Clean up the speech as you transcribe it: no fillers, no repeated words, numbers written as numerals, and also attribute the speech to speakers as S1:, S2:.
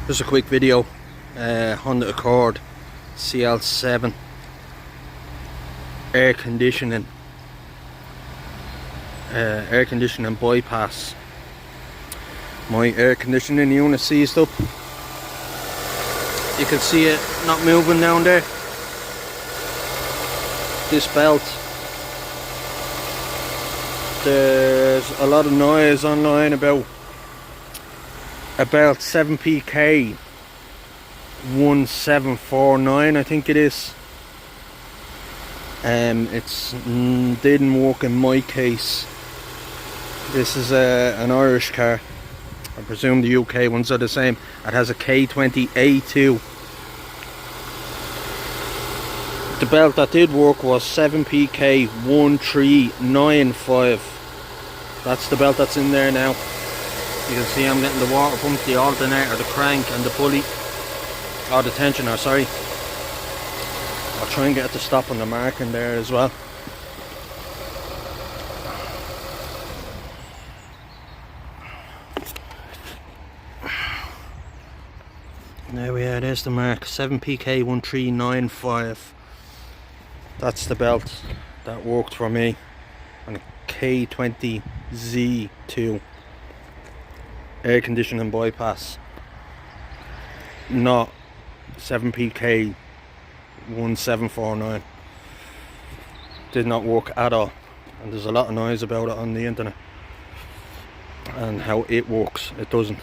S1: Just a quick video. Honda Accord cl7 air conditioning bypass. My air conditioning unit seized up. You can see it not moving down there. This belt, there's a lot of noise online about 7 k1749, I think it is. It's didn't work in my case. This is an Irish car. I presume the UK ones are the same. It has a k20z2. The belt that did work was 7 k1395. That's the belt that's in there now. You can see I'm getting the water pump, the alternator, the crank and the pulley. Oh, the tensioner, sorry. I'll try and get it to stop on the marking there as well. There we are, there's the mark, 7 k1395. That's the belt that worked for me on a k20z2 air conditioning bypass, not 7 k1749. Did not work at all, and there's a lot of noise about it on the internet and how it works. It doesn't.